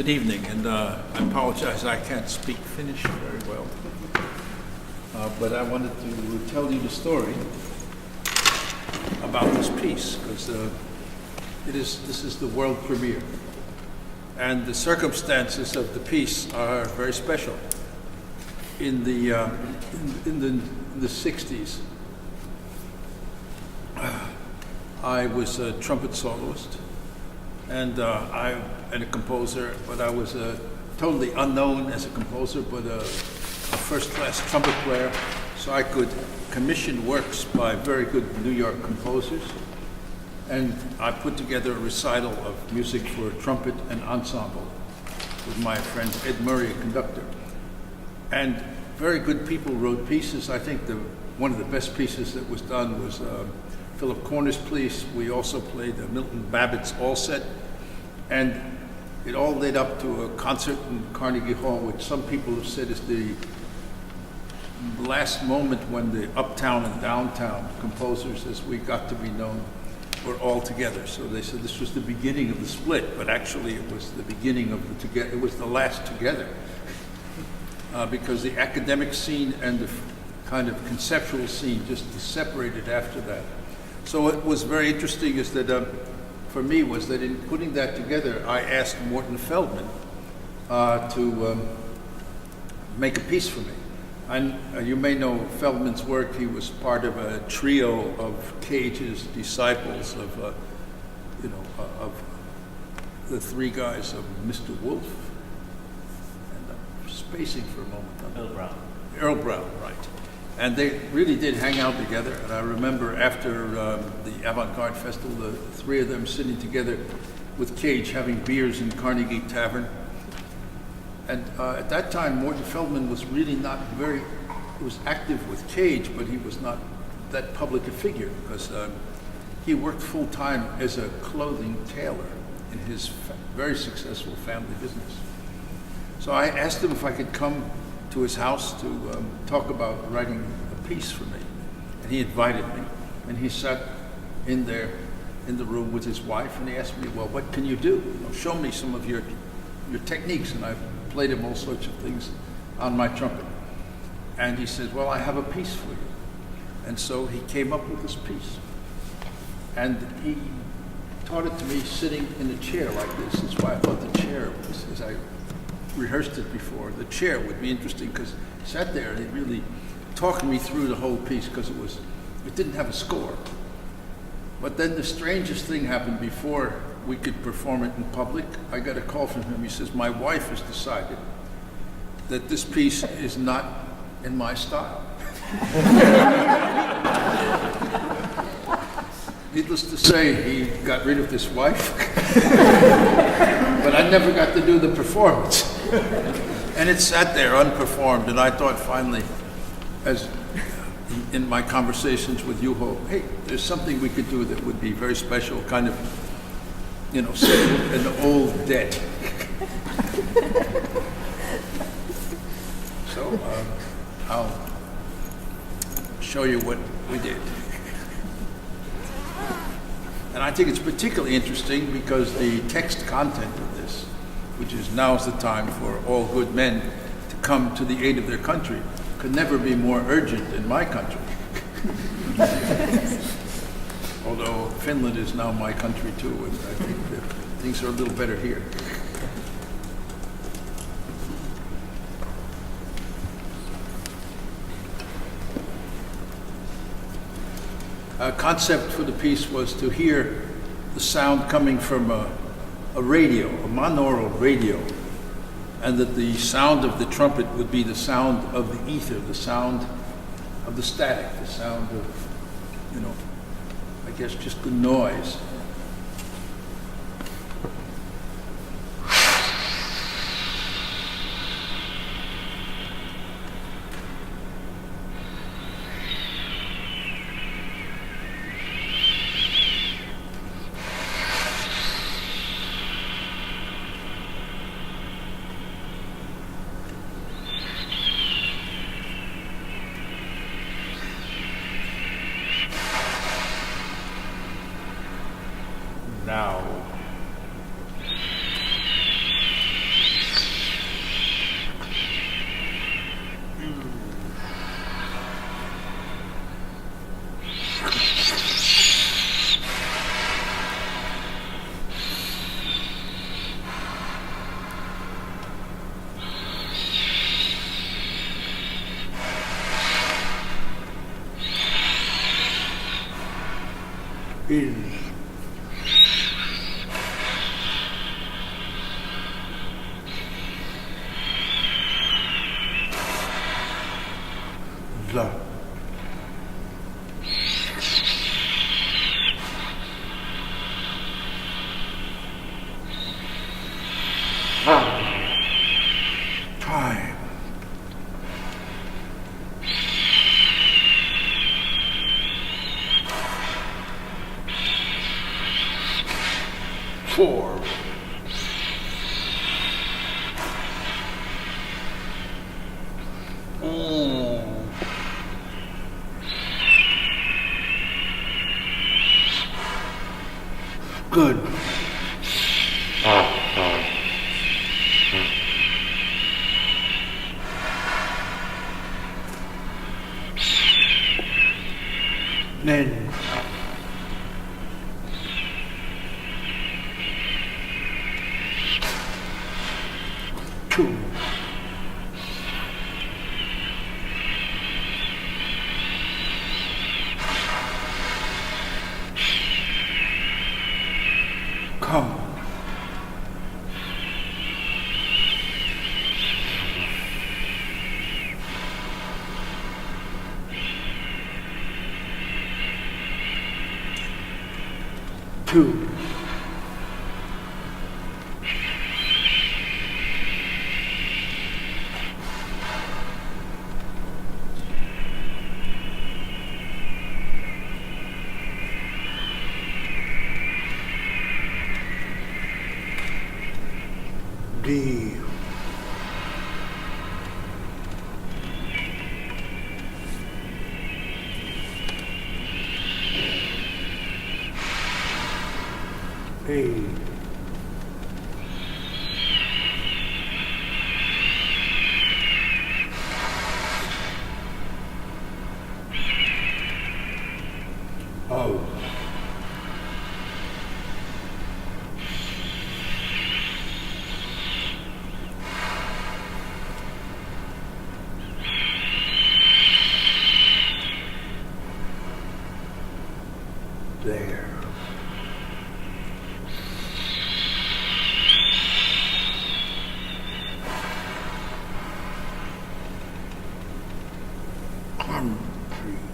Good evening, and I apologize, I can't speak Finnish very well. But I wanted to tell you the story about this piece, because this is the world premiere. And the circumstances of the piece are very special. In the 60s, I was a trumpet soloist, and a composer, but I was totally unknown as a composer, but a first-class trumpet player, so I could commission works by very good New York composers, and I put together a recital of music for trumpet and ensemble with my friend Ed Murray, a conductor. And very good people wrote pieces. I think one of the best pieces that was done was Philip Corner's piece. We also played Milton Babbitt's All Set, and it all led up to a concert in Carnegie Hall, which some people have said is the last moment when the uptown and downtown composers, as we got to be known, were all together. So they said this was the beginning of the split, but actually it was the beginning of the together. It was the last together, because the academic scene and the kind of conceptual scene just separated after that. So what was very interesting is that for me was that in putting that together, I asked Morton Feldman to make a piece for me. And you may know Feldman's work. He was part of a trio of Cage's disciples of the three guys of Mr. Wolf. And I'm spacing for a moment. Earl Brown, right. And they really did hang out together. And I remember after the Avant-Garde Festival, the three of them sitting together with Cage having beers in Carnegie Tavern. And at that time, Morton Feldman was really not he was active with Cage, but he was not that public a figure because he worked full time as a clothing tailor in his very successful family business. So I asked him if I could come to his house to talk about writing a piece for me. And he invited me, and he sat in there in the room with his wife, and he asked me, well, what can you do? Show me some of your techniques. And I played him all sorts of things on my trumpet. And he said, well, I have a piece for you. And so he came up with this piece. And he taught it to me sitting in a chair like this. That's why I thought the chair was, as I rehearsed it before, the chair would be interesting because he sat there and he really talked me through the whole piece because it didn't have a score. But then the strangest thing happened before we could perform it in public. I got a call from him. He says, my wife has decided that this piece is not in my style. Needless to say, he got rid of this wife, but I never got to do the performance. And it sat there unperformed, and I thought finally, as in my conversations with Juho, hey, there's something we could do that would be very special, kind of, an old debt. So I'll show you what we did. And I think it's particularly interesting because the text content of this, which is now's the time for all good men to come to the aid of their country, could never be more urgent in my country. Although Finland is now my country too, and I think that things are a little better here. A concept for the piece was to hear the sound coming from a radio, a monaural radio, and that the sound of the trumpet would be the sound of the ether, the sound of the static, the sound of, I guess just the noise. Now. is the time for good then two come two D A O there country